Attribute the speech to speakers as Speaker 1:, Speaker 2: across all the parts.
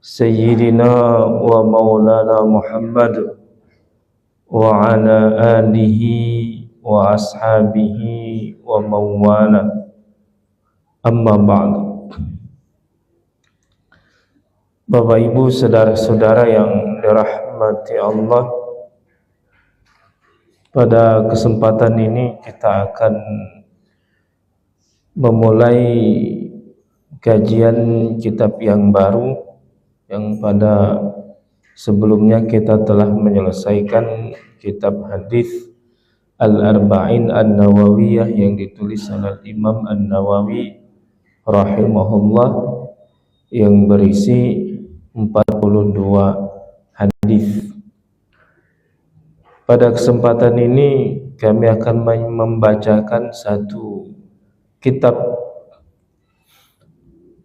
Speaker 1: Sayyidina wa maulana Muhammad wa ala alihi wa ashabihi wa mawala, amma ba'du. Bapak Ibu saudara-saudara yang dirahmati Allah, pada kesempatan ini kita akan memulai kajian kitab yang baru yang pada sebelumnya kita telah menyelesaikan kitab hadis Al-Arba'in An-Nawawiyah yang ditulis oleh Imam An-Nawawi rahimahullah, yang berisi 42 hadis. Pada kesempatan ini kami akan membacakan satu kitab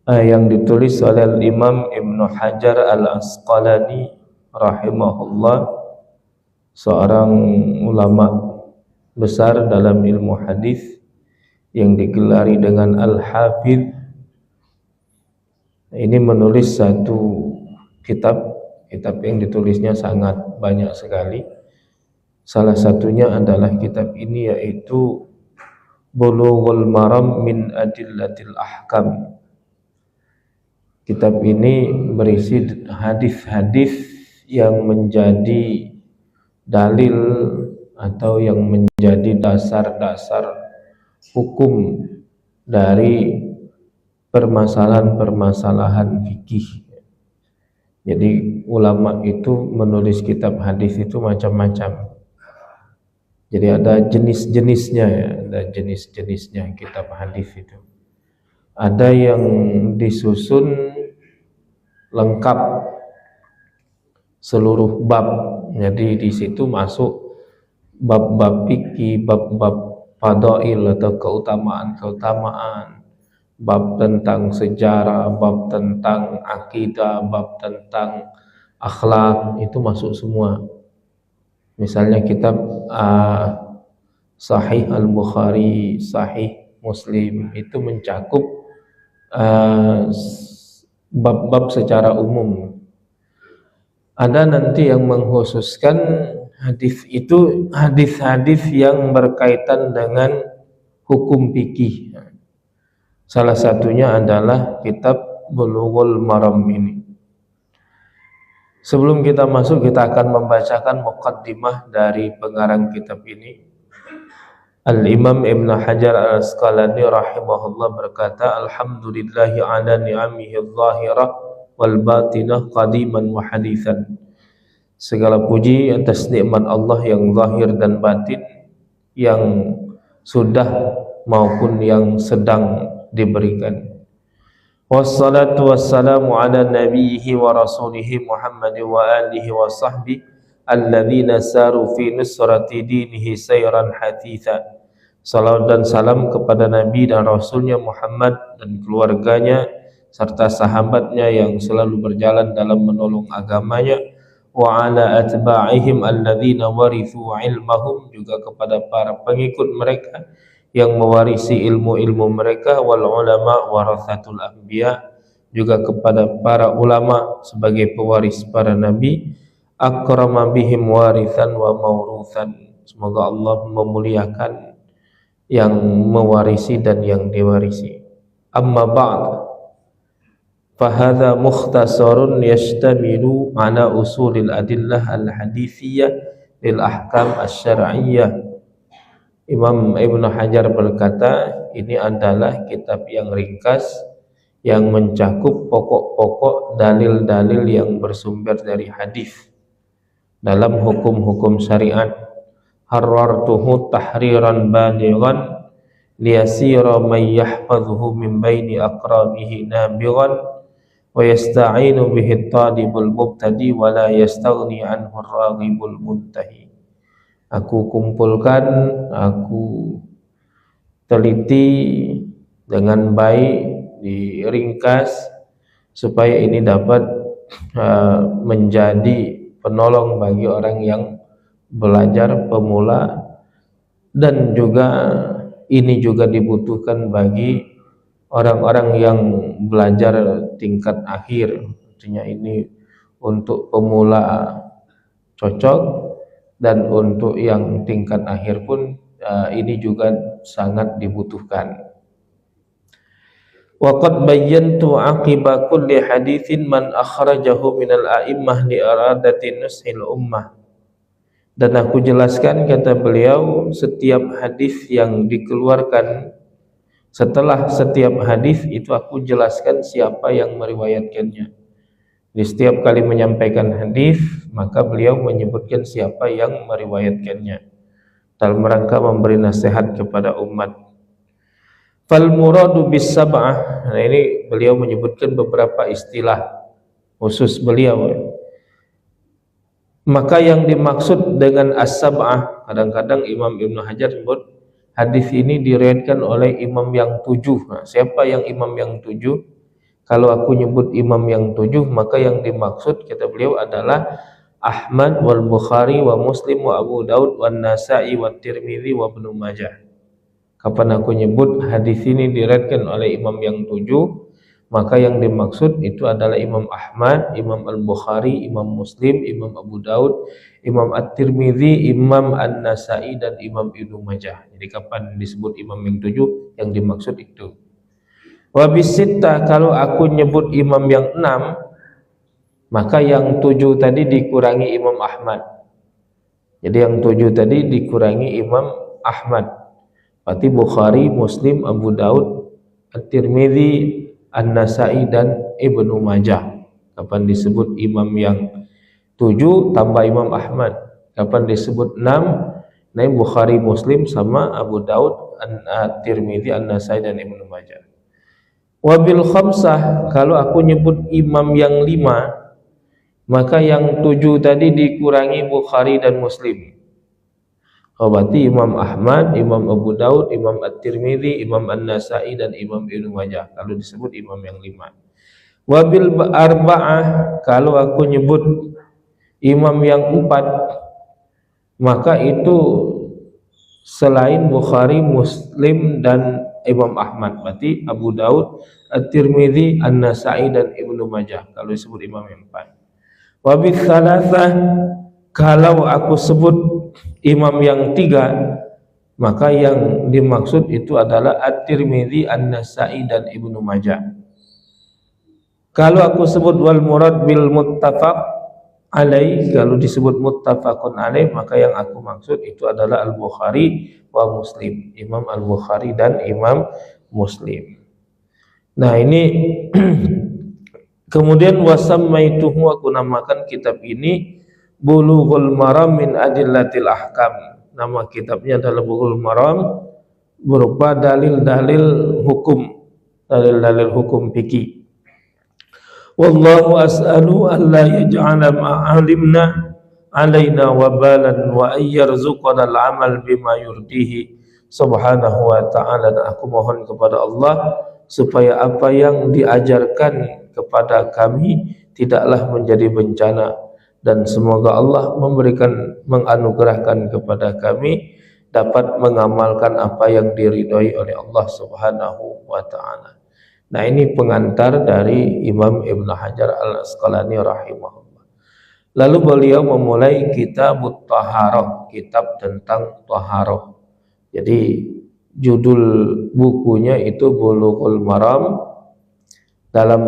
Speaker 1: yang ditulis oleh Imam Ibnu Hajar Al-Asqalani rahimahullah, seorang ulama besar dalam ilmu hadis yang digelari dengan Al-Hafidh. Ini menulis satu kitab yang ditulisnya sangat banyak sekali. Salah satunya adalah kitab ini, yaitu Bulughul Maram min Adillatil Ahkam. Kitab ini berisi hadis-hadis yang menjadi dalil atau yang menjadi dasar-dasar hukum dari permasalahan-permasalahan fikih. Jadi ulama itu menulis kitab hadis itu macam-macam. Jadi ada jenis-jenisnya ya, ada jenis-jenisnya kitab hadis itu. Ada yang disusun lengkap seluruh bab. Jadi di situ masuk bab-bab fikih, bab-bab fadail atau keutamaan-keutamaan, bab tentang sejarah, bab tentang akidah, bab tentang akhlak, itu masuk semua. Misalnya kitab Sahih Al-Bukhari, Sahih Muslim, itu mencakup bab-bab secara umum. Ada nanti yang mengkhususkan hadis itu hadis-hadis yang berkaitan dengan hukum fikih. Salah satunya adalah kitab Bulughul Maram ini. Sebelum kita masuk, kita akan membacakan muqaddimah dari pengarang kitab ini. Al-Imam Ibn Hajar Al-Asqalani rahimahullah berkata, Alhamdulillahi ala ni'amihi al-zahirah wal batinah qadiman wa hadithan. Segala puji atas nikmat Allah yang zahir dan batin, yang sudah maupun yang sedang diberikan. Wassalatu wassalamu ala nabiyhi wa rasulihi Muhammad wa alihi wa sahbihi alladzina saru fi nusrati dinihi sayran hatitha. Salawat dan salam kepada Nabi dan Rasulnya Muhammad dan keluarganya serta sahabatnya yang selalu berjalan dalam menolong agamanya. Wa ala atba'ihim alladzina warithu ilmahum, juga kepada para pengikut mereka yang mewarisi ilmu-ilmu mereka. Wal ulama warathatul anbiya, juga kepada para ulama sebagai pewaris para nabi. Akrama bihim warithan wa mawruthan, semoga Allah memuliakan yang mewarisi dan yang diwarisi. Amma ba'd, fahadha mukhtasarun yashtamilu ala usulil adillah al-hadithiyah lil ahkam asy-syar'iyyah. Imam Ibn Hajar berkata, ini adalah kitab yang ringkas yang mencakup pokok-pokok dalil-dalil yang bersumber dari hadis dalam hukum-hukum syariat. Harrartuhu tahriran balighan liyasira man yahfadhuhu min baini aqrabihi nabighan wa yasta'inu bihi at-talibul mubtadi wa la yastaghni anhu ar-raghibul muntahi. Aku kumpulkan, aku teliti dengan baik, diringkas supaya ini dapat menjadi penolong bagi orang yang belajar pemula, dan juga ini juga dibutuhkan bagi orang-orang yang belajar tingkat akhir, artinya ini untuk pemula cocok, dan untuk yang tingkat akhir pun ini juga sangat dibutuhkan. Wa qad bayyantu aqiba kulli haditsin man akhrajahu minal a'immah li aradati nushil ummah. Dan aku jelaskan, kata beliau, setiap hadis yang dikeluarkan, setelah setiap hadis itu aku jelaskan siapa yang meriwayatkannya. Di setiap kali menyampaikan hadis, maka beliau menyebutkan siapa yang meriwayatkannya dalam rangka memberi nasihat kepada umat. Fal muradu bis sab'ah. Nah, ini beliau menyebutkan beberapa istilah khusus beliau. Maka yang dimaksud dengan as-sab'ah, kadang-kadang Imam Ibnu Hajar sebut hadis ini diriwayatkan oleh imam yang 7. Nah, siapa yang imam yang 7? Kalau aku nyebut imam yang 7, maka yang dimaksud, kata beliau, adalah Ahmad wal Bukhari wa Muslim wa Abu Daud wa Nasa'i wa Tirmidzi wa Ibnu Majah. Kapan aku nyebut hadis ini diriwayatkan oleh imam yang 7, maka yang dimaksud itu adalah Imam Ahmad, Imam Al-Bukhari, Imam Muslim, Imam Abu Daud, Imam At-Tirmidzi, Imam An-Nasa'i, dan Imam Ibnu Majah. Jadi kapan disebut imam yang 7, yang dimaksud itu. Wa bisittah, kalau aku nyebut imam yang 6, maka yang 7 tadi dikurangi Imam Ahmad. Jadi yang 7 tadi dikurangi Imam Ahmad. Berarti Bukhari, Muslim, Abu Daud, At-Tirmidzi, An-Nasa'i, dan Ibnu Majah. Kapan disebut imam yang 7 tambah Imam Ahmad. Kapan disebut 6, nah Bukhari, Muslim, sama Abu Daud, At-Tirmidzi, An-Nasa'i, dan Ibnu Majah. Wabil khamsah, kalau aku nyebut imam yang 5, maka yang 7 tadi dikurangi Bukhari dan Muslim. Berarti Imam Ahmad, Imam Abu Daud, Imam At-Tirmidzi, Imam An-Nasa'i, dan Imam Ibnu Majah kalau disebut imam yang 5. Wabil arba'ah, kalau aku nyebut imam yang 4, maka itu selain Bukhari, Muslim, dan Imam Ahmad, berarti Abu Daud, At-Tirmidzi, An-Nasa'i, dan Ibnu Majah kalau disebut imam yang 4. Wabil thalathah, kalau aku sebut imam yang 3, maka yang dimaksud itu adalah At-Tirmidzi, An-Nasa'i, dan Ibnu Majah. Kalau aku sebut wal murad bil muttafaq alaih, kalau disebut muttafaqun alaih, maka yang aku maksud itu adalah Al-Bukhari wa Muslim, Imam Al-Bukhari dan Imam Muslim. Nah ini kemudian wasammaituhu, aku namakan kitab ini Bulughul Maram min Adillatil Ahkam. Nama kitabnya adalah Bulughul Maram, berupa dalil-dalil hukum, dalil-dalil hukum fikih. Wallahu as'alu alla yaj'ala ma'alimna alaina wabalan wa ayyarzuqana al-amal bima yurdihi subhanahu wa ta'ala. Dan aku mohon kepada Allah supaya apa yang diajarkan kepada kami tidaklah menjadi bencana, dan semoga Allah menganugerahkan kepada kami dapat mengamalkan apa yang diridhoi oleh Allah Subhanahu wa ta'ala. Nah ini pengantar dari Imam Ibnu Hajar Al-Asqalani rahimahullah. Lalu beliau memulai Kitabut Taharah, kitab tentang taharah. Jadi judul bukunya itu Bulughul Maram. Dalam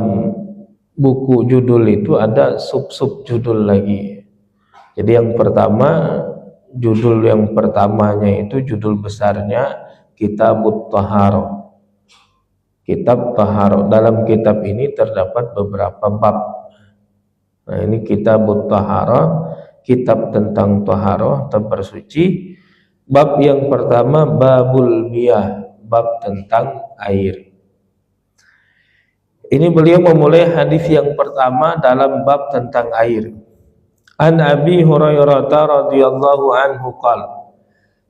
Speaker 1: buku judul itu ada sub-sub judul lagi. Jadi yang pertama, judul yang pertamanya itu judul besarnya Kitabut Taharah. Kitab Taharah. Dalam kitab ini terdapat beberapa bab. Nah ini Kitabut Taharah, kitab tentang taharah atau bersuci. Bab yang pertama Babul Miyah, bab tentang air. Ini beliau memulai hadis yang pertama dalam bab tentang air. An Abi Hurairah radhiyallahu anhu qala,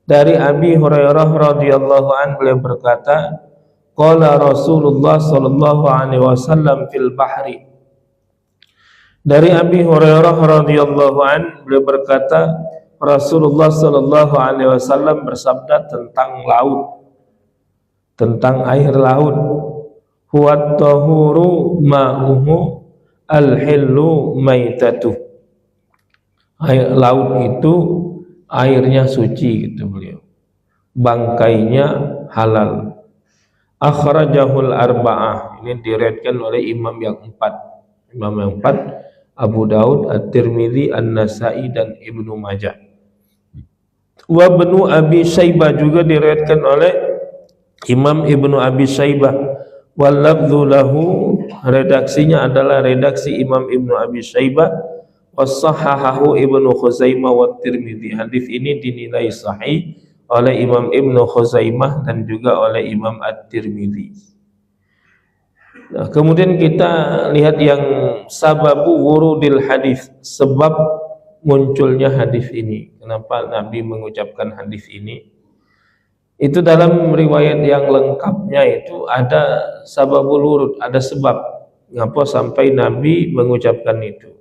Speaker 1: dari Abi Hurairah radhiyallahu anhu beliau berkata, qala Rasulullah sallallahu alaihi wasallam fil bahri. Dari Abi Hurairah radhiyallahu anhu beliau berkata, Rasulullah sallallahu alaihi wasallam bersabda tentang laut, tentang air laut. Huwa tahuru ma'uhu al-hillu maitatu. Air laut itu airnya suci, gitu beliau. Bangkainya halal. Akhrajahul arba'ah. Ini diriwayatkan oleh imam yang empat. Imam yang empat, Abu Daud, At-Tirmidzi, An-Nasa'i dan Ibnu Majah. Wa Ibnu Abi Syaibah juga diriwayatkan oleh Imam Ibnu Abi Syaibah. Wal lafdzu lahu, redaksinya adalah redaksi Imam Ibnu Abi Syaibah. Was-sahahahu Ibnu Khuzaimah wa Tirmidzi. Hadis ini dinilai sahih oleh Imam Ibnu Khuzaimah dan juga oleh Imam At-Tirmidzi. Nah, kemudian kita lihat yang sababu wurudil hadis, sebab munculnya hadis ini. Kenapa Nabi mengucapkan hadis ini? Itu dalam riwayat yang lengkapnya itu ada sababul wurud, ada sebab ngapa sampai Nabi mengucapkan itu.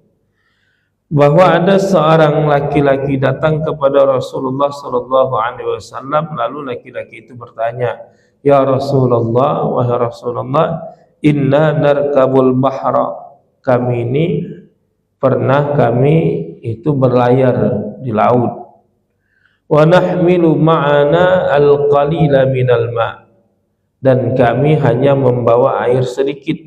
Speaker 1: Bahwa ada seorang laki-laki datang kepada Rasulullah SAW, lalu laki-laki itu bertanya, "Ya Rasulullah, wahai Rasulullah, inna narkabul bahra." Kami ini itu berlayar di laut. Wa nahmilu ma'ana al-qalila minal ma', dan kami hanya membawa air sedikit.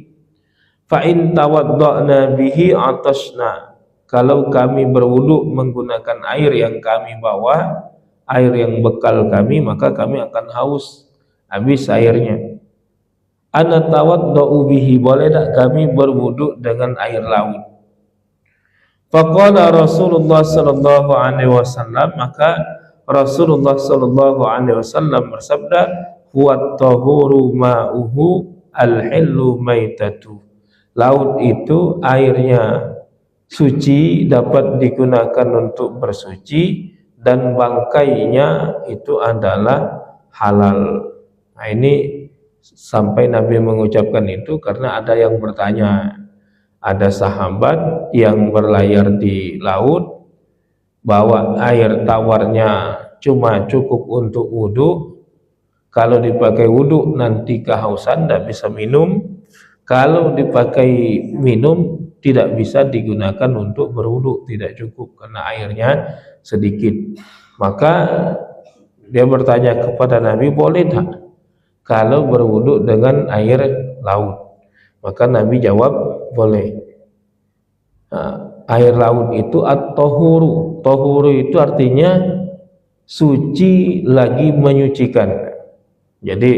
Speaker 1: Fa in tawadda'na bihi atashna. Kalau kami berwudu menggunakan air yang kami bawa, air yang bekal kami, maka kami akan haus, habis airnya. Ana tawadda'u bihi, boleh tak kami berwudu dengan air laut? Faqala Rasulullah sallallahu alaihi wasallam, maka Rasulullah sallallahu alaihi wasallam bersabda, huwa tahuru ma'uhu al-hillu maitatu. Laut itu airnya suci, dapat digunakan untuk bersuci, dan bangkainya itu adalah halal. Nah, ini sampai Nabi mengucapkan itu karena ada yang bertanya, ada sahabat yang berlayar di laut, bawa air tawarnya cuma cukup untuk wudhu. Kalau dipakai wudhu nanti kehausan, tidak bisa minum. Kalau dipakai minum tidak bisa digunakan untuk berwudhu, tidak cukup karena airnya sedikit. Maka dia bertanya kepada Nabi, boleh tak kalau berwudhu dengan air laut? Maka Nabi jawab, boleh. Nah, air laut itu at-tahuru. Tahuru itu artinya suci lagi menyucikan. Jadi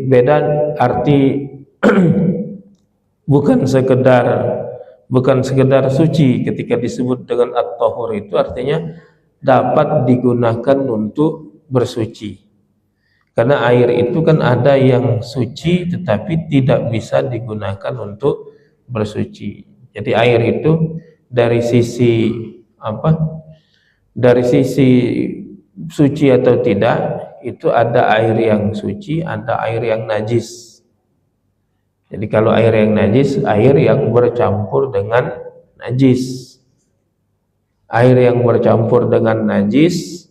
Speaker 1: beda arti. bukan sekedar suci. Ketika disebut dengan at-tahur itu artinya dapat digunakan untuk bersuci. Karena air itu kan ada yang suci tetapi tidak bisa digunakan untuk bersuci. Jadi air itu dari sisi dari sisi suci atau tidak, itu ada air yang suci, ada air yang najis. Jadi kalau air yang najis, air yang bercampur dengan najis. Air yang bercampur dengan najis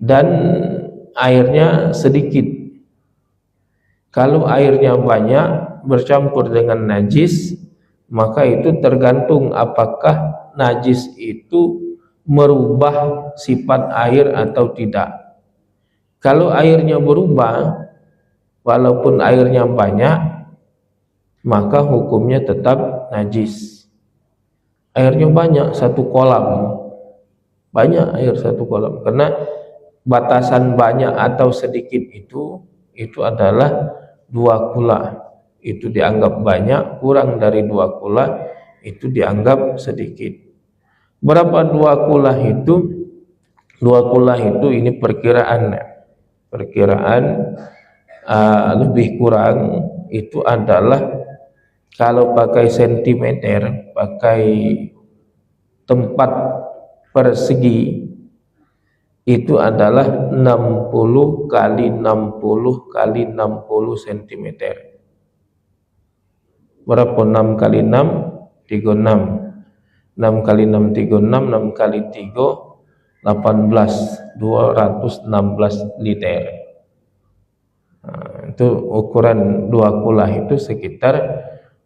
Speaker 1: dan airnya sedikit. Kalau airnya banyak bercampur dengan najis, maka itu tergantung apakah najis itu merubah sifat air atau tidak. Kalau airnya berubah, walaupun airnya banyak, maka hukumnya tetap najis. Airnya banyak, satu kolam, banyak air satu kolam, karena batasan banyak atau sedikit itu adalah 2 kula. Itu dianggap banyak, kurang dari 2 kula itu dianggap sedikit. Berapa 2 kula itu? 2 kula itu ini perkiraan lebih kurang itu adalah, kalau pakai sentimeter, pakai tempat persegi, itu adalah 60 kali 60 kali 60 cm. Berapa 6 kali 6? 36. 6 kali 6 36, 6 kali 3 18, 216 liter. Nah, itu ukuran 2 kulah itu sekitar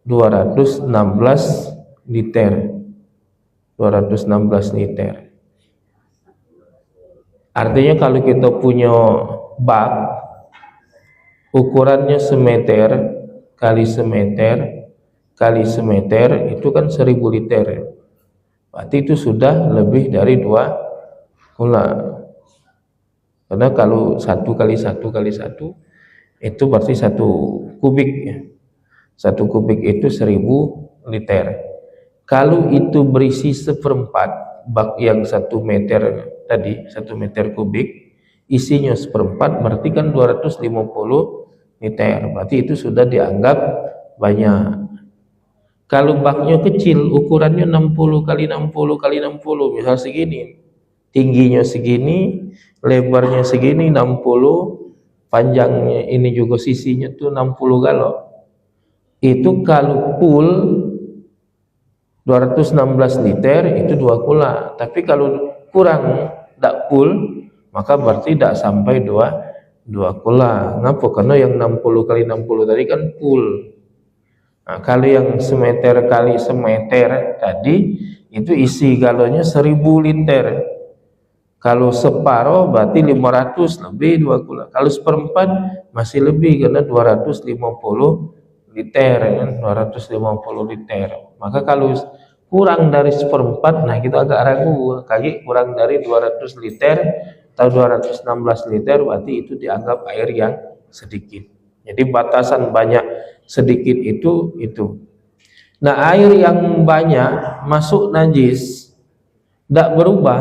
Speaker 1: 216 liter. 216 liter. Artinya kalau kita punya bak ukurannya semeter kali semeter kali semeter, itu kan 1000 liter. Berarti itu sudah lebih dari 2 kula. Karena kalau 1 kali 1 kali 1 itu berarti 1 kubik ya. 1 kubik itu 1000 liter. Kalau itu berisi seperempat, bak yang 1 meter tadi, 1 meter kubik, isinya seperempat, berarti kan 250 liter. Berarti itu sudah dianggap banyak. Kalau baknya kecil, ukurannya 60 kali 60 kali 60, misal segini, tingginya segini, lebarnya segini 60, panjangnya ini juga sisinya tuh 60 galon. Itu kalau full 216 liter itu 2 kula. Tapi kalau kurang, tidak full, maka berarti tidak sampai 2 kula. Ngapa? Karena yang 60 kali 60 tadi kan full. Nah, kalau yang semeter kali semeter tadi itu isi galonnya 1000 liter. Kalau separuh berarti 500, lebih 2 kula. Kalau seperempat masih lebih karena 250 liter kan, 250 liter. Maka kalau kurang dari seperempat, nah kita agak ragu, kali kurang dari 200 liter atau 216 liter, berarti itu dianggap air yang sedikit. Jadi batasan banyak sedikit itu. Nah, air yang banyak masuk najis tidak berubah,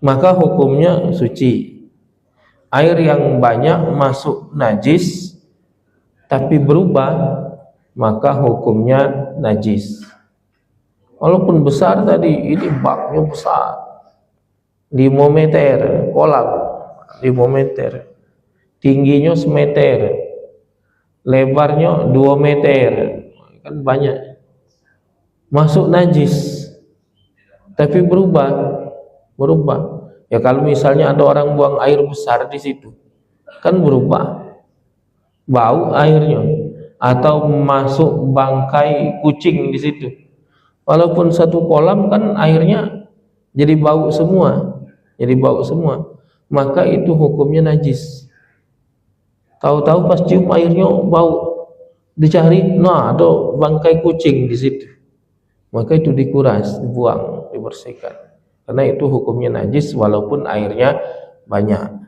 Speaker 1: maka hukumnya suci. Air yang banyak masuk najis tapi berubah, maka hukumnya najis. Walaupun besar tadi, ini baknya besar, 5 meter, kolam 5 meter, tingginya semeter, lebarnya 2 meter, kan banyak, masuk najis tapi berubah. Ya kalau misalnya ada orang buang air besar di situ, kan berubah bau airnya, atau masuk bangkai kucing di situ, walaupun satu kolam kan airnya jadi bau semua, maka itu hukumnya najis. Tahu-tahu pas cium airnya bau, dicari, nah ada bangkai kucing di situ, maka itu dikuras, dibuang, dibersihkan, karena itu hukumnya najis walaupun airnya banyak.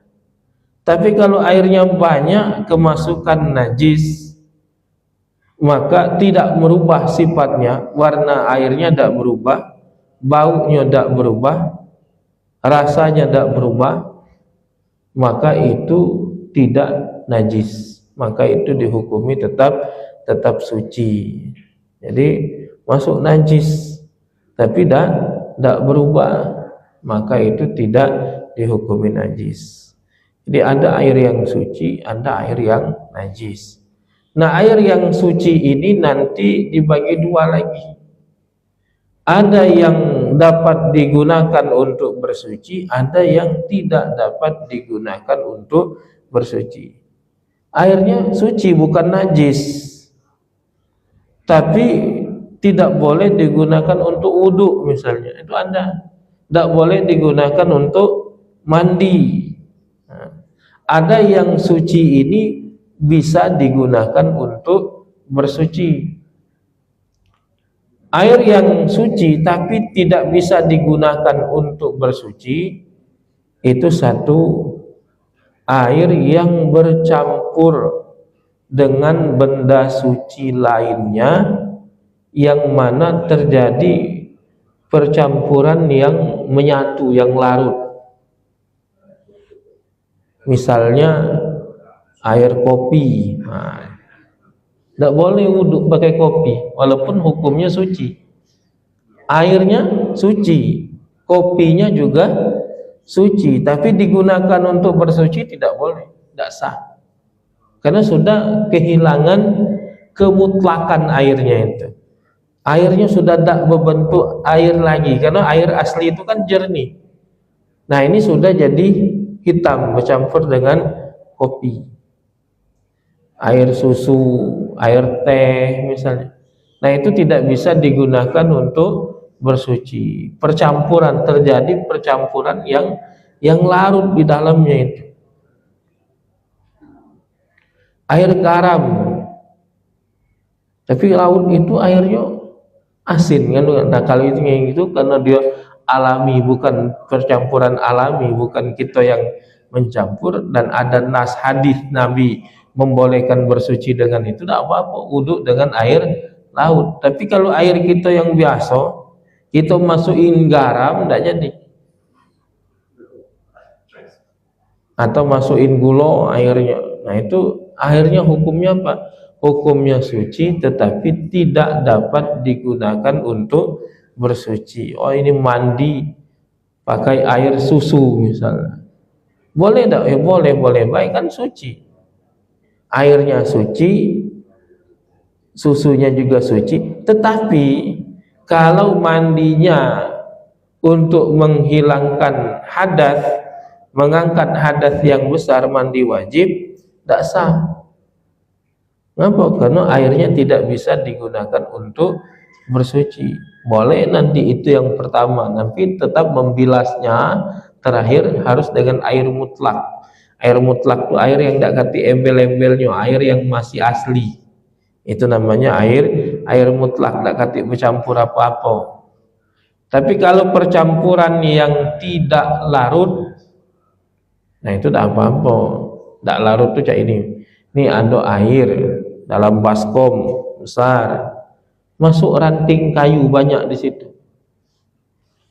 Speaker 1: Tapi kalau airnya banyak kemasukan najis, maka tidak merubah sifatnya, warna airnya tidak berubah, baunya tidak berubah, rasanya tidak berubah, maka itu tidak najis, maka itu dihukumi tetap suci. Jadi masuk najis tapi tidak berubah, maka itu tidak dihukumi najis. Jadi ada air yang suci, ada air yang najis. Nah, air yang suci ini nanti dibagi dua lagi. Ada yang dapat digunakan untuk bersuci, ada yang tidak dapat digunakan untuk bersuci. Airnya suci, bukan najis, tapi tidak boleh digunakan untuk wudhu misalnya. Itu ada. Tidak boleh digunakan untuk mandi. Ada yang suci ini bisa digunakan untuk bersuci. Air yang suci tapi tidak bisa digunakan untuk bersuci, itu satu air yang bercampur dengan benda suci lainnya, yang mana terjadi percampuran yang menyatu, yang larut. Misalnya air kopi, tidak boleh wudhu pakai kopi walaupun hukumnya suci. Airnya suci, kopinya juga suci, tapi digunakan untuk bersuci tidak boleh, tidak sah, karena sudah kehilangan kemutlakan airnya itu. Airnya sudah tidak berbentuk air lagi, karena air asli itu kan jernih. Nah, ini sudah jadi hitam bercampur dengan kopi. air susu, air teh misalnya. Nah, itu tidak bisa digunakan untuk bersuci. Percampuran terjadi, percampuran yang larut di dalamnya itu. Air garam, tapi laut itu airnya asin kan. Nah, kalau itu yang itu karena dia alami, bukan percampuran alami, bukan kita yang mencampur, dan ada nas hadis Nabi membolehkan bersuci dengan itu, tidak apa-apa wudhu dengan air laut. Tapi kalau air kita yang biasa, kita masukin garam tidak jadi, atau masukin gula airnya. Nah, itu akhirnya hukumnya apa? Hukumnya suci tetapi tidak dapat digunakan untuk bersuci. Oh, ini mandi pakai air susu misalnya, boleh tak? Boleh, baik kan, suci. Airnya suci, susunya juga suci. Tetapi kalau mandinya untuk menghilangkan hadas, mengangkat hadas yang besar, mandi wajib, tidak sah. Kenapa? Karena airnya tidak bisa digunakan untuk bersuci. Boleh nanti itu yang pertama, nanti tetap membilasnya terakhir harus dengan air mutlak. Air mutlak itu air yang tidak ganti embel-embelnya, air yang masih asli. Itu namanya air mutlak, tidak ganti bercampur apa-apa. Tapi kalau percampuran yang tidak larut, nah itu tidak apa-apa. Tidak larut itu kayak ini. Ini ada air dalam baskom besar, masuk ranting kayu banyak di situ.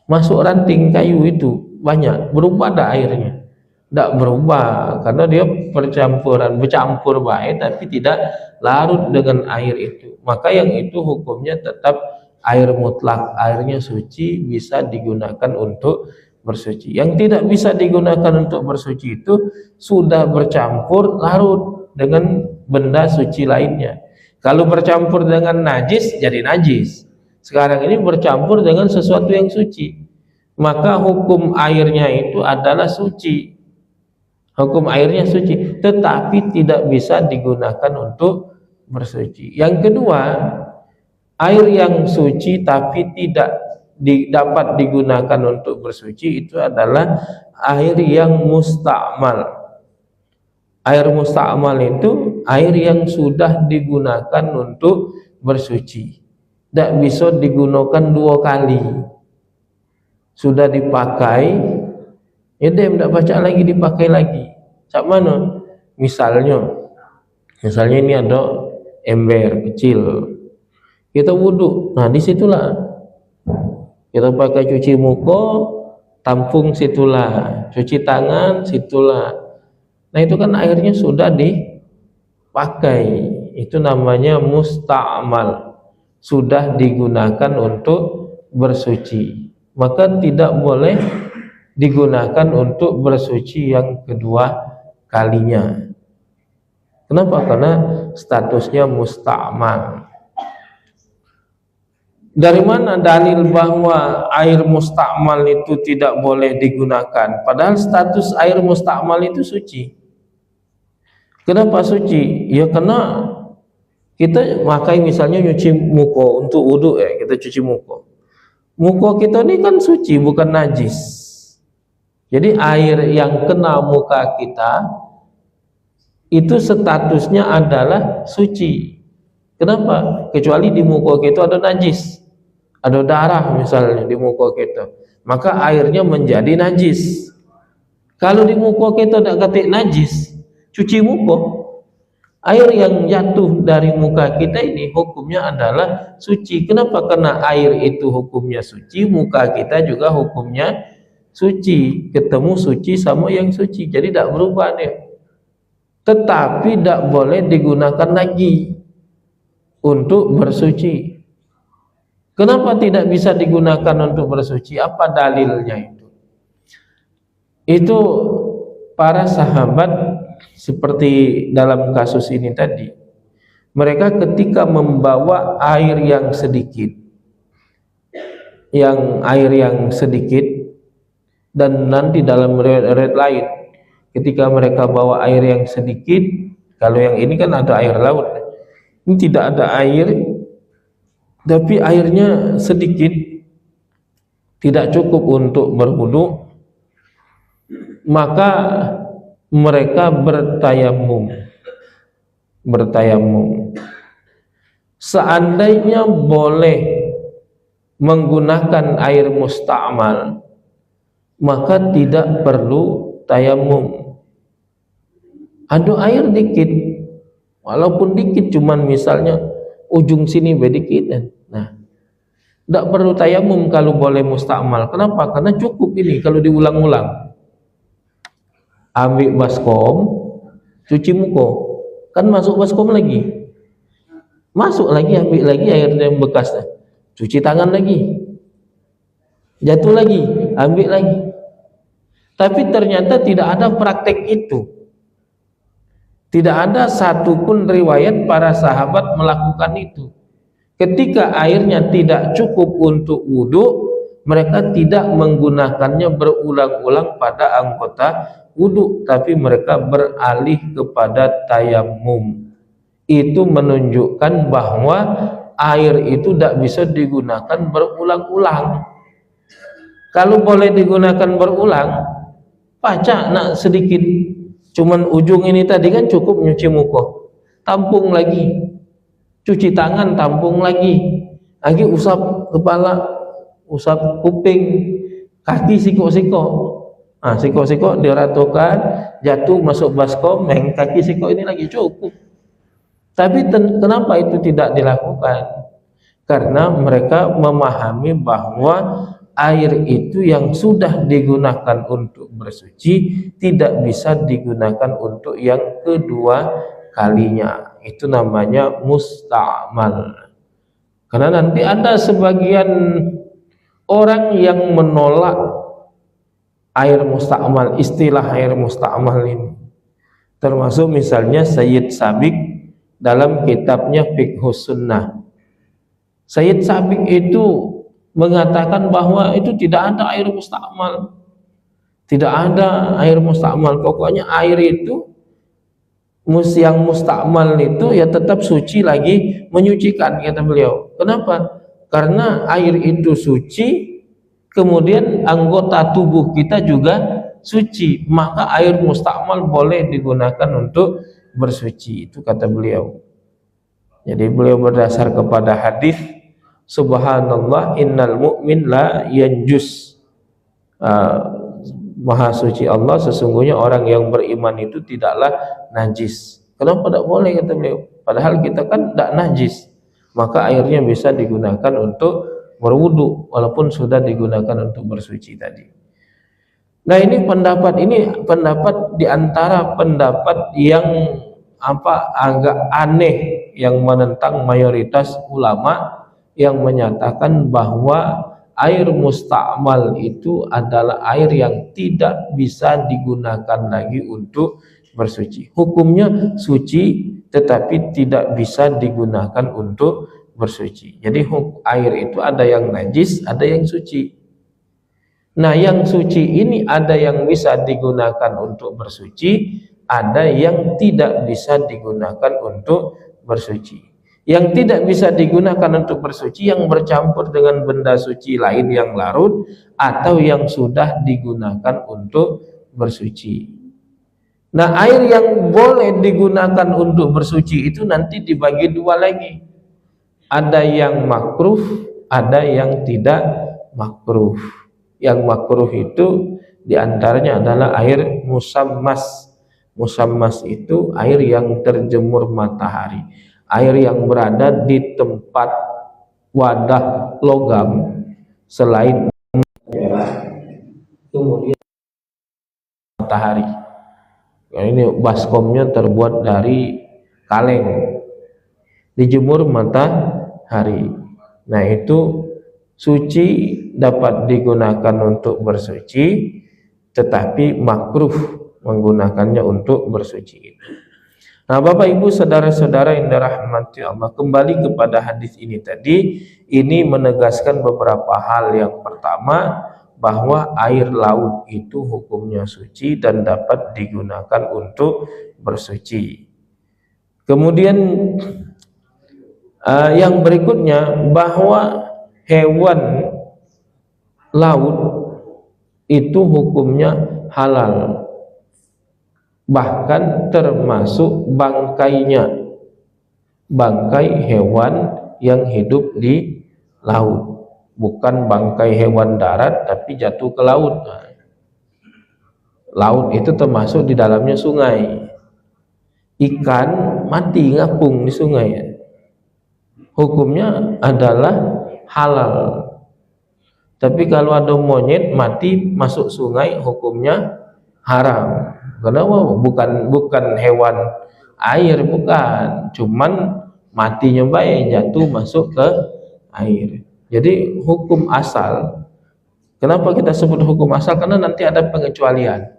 Speaker 1: Masuk ranting kayu itu banyak, berubah ada airnya? Tidak berubah, karena dia bercampur baik tapi tidak larut dengan air itu. Maka yang itu hukumnya tetap air mutlak, airnya suci, bisa digunakan untuk bersuci. Yang tidak bisa digunakan untuk bersuci itu sudah bercampur larut dengan benda suci lainnya. Kalau bercampur dengan najis jadi najis. Sekarang ini bercampur dengan sesuatu yang suci, maka hukum airnya itu adalah suci. Hukum airnya suci, tetapi tidak bisa digunakan untuk bersuci. Yang kedua, air yang suci tapi tidak dapat digunakan untuk bersuci itu adalah air yang mustakmal. Air mustakmal itu air yang sudah digunakan untuk bersuci, tidak bisa digunakan dua kali. Sudah dipakai, ya dia tidak baca lagi, dipakai lagi. Sak mana? Misalnya ini ada ember kecil, kita wudhu. Nah, disitulah kita pakai cuci muka, tampung situlah, cuci tangan situlah. Nah, itu kan airnya sudah dipakai, itu namanya mustakmal, sudah digunakan untuk bersuci. Maka tidak boleh digunakan untuk bersuci yang kedua kalinya. Kenapa? Karena statusnya mustakmal. Dari mana dalil bahwa air mustakmal itu tidak boleh digunakan? Padahal status air mustakmal itu suci. Kenapa suci? Ya karena kita pakai misalnya nyuci muka untuk wudhu, ya kita cuci muka. Muka kita ini kan suci, bukan najis. Jadi air yang kena muka kita itu statusnya adalah suci. Kenapa? Kecuali di muka kita ada najis, ada darah misalnya di muka kita, maka airnya menjadi najis. Kalau di muka kita tidak ketik najis, cuci muka, air yang jatuh dari muka kita ini hukumnya adalah suci. Kenapa? Karena air itu hukumnya suci, muka kita juga hukumnya suci. Ketemu suci sama yang suci, jadi tidak berubah nih. Tetapi tidak boleh digunakan lagi untuk bersuci. Kenapa tidak bisa digunakan untuk bersuci? Apa dalilnya itu? Itu para sahabat seperti dalam kasus ini tadi, mereka ketika membawa air yang sedikit, dan nanti dalam riwayat lain ketika mereka bawa air yang sedikit, Kalau yang ini kan ada air laut, ini tidak ada air, tapi airnya sedikit, tidak cukup untuk berwudu, maka mereka bertayamum. Seandainya boleh menggunakan air musta'mal, maka tidak perlu tayamum. Ada air dikit, walaupun dikit, cuman misalnya ujung sini bedikit, nah, tidak perlu tayamum kalau boleh musta'mal. Kenapa? Karena cukup ini kalau diulang-ulang. Ambil baskom, cuci muka, kan masuk baskom lagi, masuk lagi, ambil lagi air yang bekasnya, cuci tangan lagi, jatuh lagi, ambil lagi. Tapi ternyata tidak ada praktek itu. Tidak ada satupun riwayat para sahabat melakukan itu. Ketika airnya tidak cukup untuk wudhu, mereka tidak menggunakannya berulang-ulang pada anggota wudhu, tapi mereka beralih kepada tayamum. Itu menunjukkan bahwa air itu tidak bisa digunakan berulang-ulang. Kalau boleh digunakan berulang, pacak nak sedikit, cuman ujung ini tadi kan cukup nyuci muka, tampung lagi, cuci tangan, tampung lagi usap kepala, usap kuping, kaki sikok-sikok. Nah, sikok-sikok diratukan, jatuh masuk baskom, kaki sikok ini lagi cukup. Tapi kenapa itu tidak dilakukan? Karena mereka memahami bahwa air itu yang sudah digunakan untuk bersuci tidak bisa digunakan untuk yang kedua kalinya. Itu namanya musta'mal. Karena nanti ada sebagian orang yang menolak air musta'mal, istilah air musta'mal ini. Termasuk misalnya Sayyid Sabiq dalam kitabnya Fiqhus Sunnah. Sayyid Sabiq itu mengatakan bahwa itu tidak ada air musta'mal. Tidak ada air musta'mal. Pokoknya air itu yang musta'mal itu ya tetap suci lagi, menyucikan, kata beliau. Kenapa? Karena air itu suci, kemudian anggota tubuh kita juga suci, maka air musta'mal boleh digunakan untuk bersuci. Itu kata beliau. Jadi beliau berdasar kepada hadis subhanallah innal mu'min la yanjus, maha suci Allah, sesungguhnya orang yang beriman itu tidaklah najis. Kenapa tidak boleh, kata beliau? Padahal kita kan tidak najis, maka airnya bisa digunakan untuk berwudu walaupun sudah digunakan untuk bersuci tadi. Nah, ini pendapat di antara pendapat yang agak aneh, yang menentang mayoritas ulama yang menyatakan bahwa air musta'mal itu adalah air yang tidak bisa digunakan lagi untuk bersuci. Hukumnya suci tetapi tidak bisa digunakan untuk bersuci. Jadi air itu ada yang najis, ada yang suci. Nah, yang suci ini ada yang bisa digunakan untuk bersuci, ada yang tidak bisa digunakan untuk bersuci. Yang tidak bisa digunakan untuk bersuci yang bercampur dengan benda suci lain yang larut atau yang sudah digunakan untuk bersuci. Nah, air yang boleh digunakan untuk bersuci itu nanti dibagi dua lagi. Ada yang makruh, ada yang tidak makruh. Yang makruh itu diantaranya adalah air musammas. Musammas itu air yang terjemur matahari, air yang berada di tempat wadah logam selain kemudian matahari. Ini baskomnya terbuat dari kaleng, dijemur matahari. Nah, itu suci, dapat digunakan untuk bersuci, tetapi makruh menggunakannya untuk bersuci. Nah, Bapak Ibu saudara-saudara yang dirahmati Allah, kembali kepada hadis ini tadi, ini menegaskan beberapa hal. Yang pertama, bahwa air laut itu hukumnya suci dan dapat digunakan untuk bersuci. Kemudian yang berikutnya, bahwa hewan laut itu hukumnya halal, bahkan termasuk bangkainya, bangkai hewan yang hidup di laut, bukan bangkai hewan darat tapi jatuh ke laut. Laut itu termasuk di dalamnya sungai. Ikan mati ngapung di sungai, hukumnya adalah halal. Tapi kalau ada monyet mati masuk sungai, hukumnya haram. Kenapa? Bukan hewan air, bukan, cuman matinya baik, jatuh masuk ke air. Jadi hukum asal. Kenapa kita sebut hukum asal? Karena nanti ada pengecualian.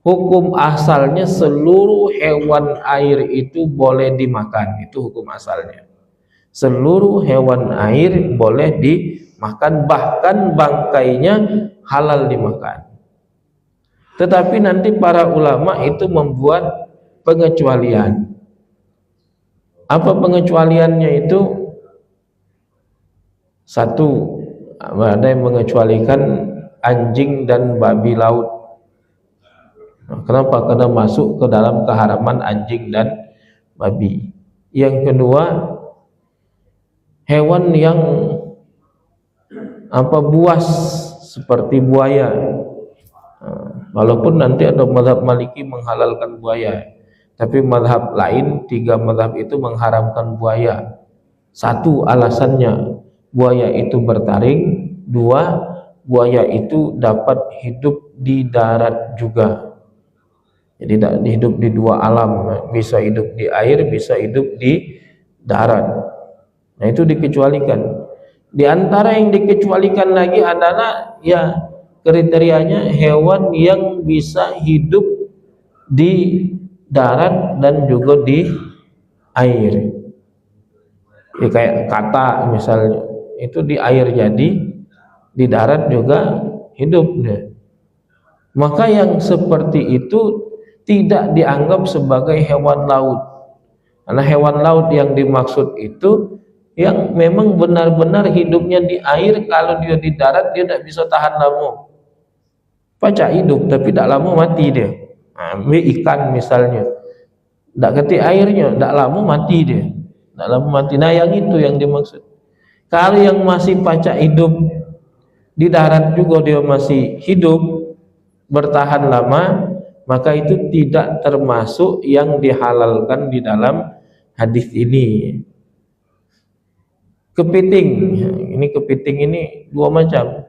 Speaker 1: Hukum asalnya seluruh hewan air itu boleh dimakan, itu hukum asalnya. Seluruh hewan air boleh dimakan, bahkan bangkainya halal dimakan. Tetapi nanti para ulama itu membuat pengecualian. Apa pengecualiannya itu? Satu, ada yang mengecualikan anjing dan babi laut. Kenapa? Karena masuk ke dalam keharaman anjing dan babi. Yang kedua, hewan yang buas seperti buaya. Walaupun nanti ada mazhab Maliki menghalalkan buaya, tapi mazhab lain, 3 mazhab itu mengharamkan buaya. Satu, alasannya buaya itu bertaring. 2, buaya itu dapat hidup di darat juga. Jadi hidup di 2 alam, bisa hidup di air, bisa hidup di darat. Nah, itu dikecualikan. Di antara yang dikecualikan lagi adalah ya kriterianya hewan yang bisa hidup di darat dan juga di air. Ya, kayak kata misalnya, itu di air jadi, di darat juga hidup. Maka yang seperti itu tidak dianggap sebagai hewan laut. Karena hewan laut yang dimaksud itu yang memang benar-benar hidupnya di air. Kalau dia di darat dia tidak bisa tahan lama. Pacak hidup tapi tidak lama mati dia. Ikan misalnya, tidak ketik airnya, tidak lama mati dia. Tidak lama mati. Nah, yang itu yang dimaksud. Kalau yang masih pacak hidup di darat juga dia masih hidup bertahan lama, maka itu tidak termasuk yang dihalalkan di dalam hadis ini. Kepiting, kepiting ini 2 macam.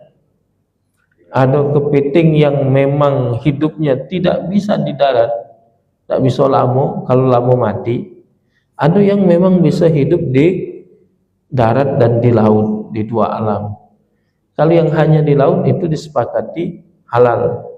Speaker 1: Ada kepiting yang memang hidupnya tidak bisa di darat, tidak bisa lama, kalau lama mati. Ada yang memang bisa hidup di darat dan di laut, di 2 alam. Kalau yang hanya di laut itu disepakati halal.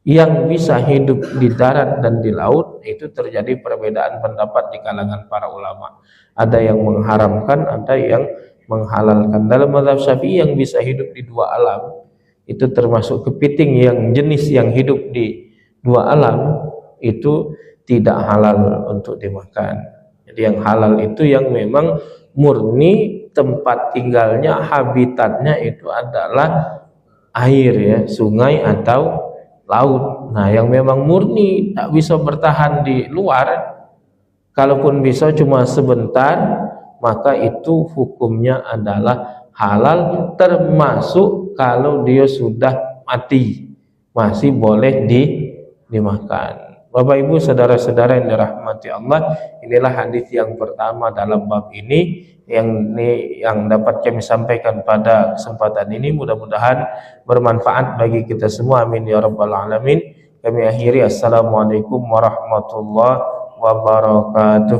Speaker 1: Yang bisa hidup di darat dan di laut itu terjadi perbedaan pendapat di kalangan para ulama. Ada yang mengharamkan, ada yang menghalalkan. Dalam mazhab Syafi'i yang bisa hidup di 2 alam itu termasuk kepiting yang jenis yang hidup di 2 alam itu tidak halal untuk dimakan. Jadi yang halal itu yang memang murni tempat tinggalnya, habitatnya itu adalah air, ya, sungai atau laut. Nah, yang memang murni tak bisa bertahan di luar, kalaupun bisa cuma sebentar, maka itu hukumnya adalah halal, termasuk kalau dia sudah mati masih boleh dimakan. Bapak Ibu saudara-saudara yang dirahmati Allah, inilah hadis yang pertama dalam bab ini yang dapat kami sampaikan pada kesempatan ini. Mudah-mudahan bermanfaat bagi kita semua, amin ya rabbal alamin. Kami akhiri, assalamualaikum warahmatullahi wabarakatuh.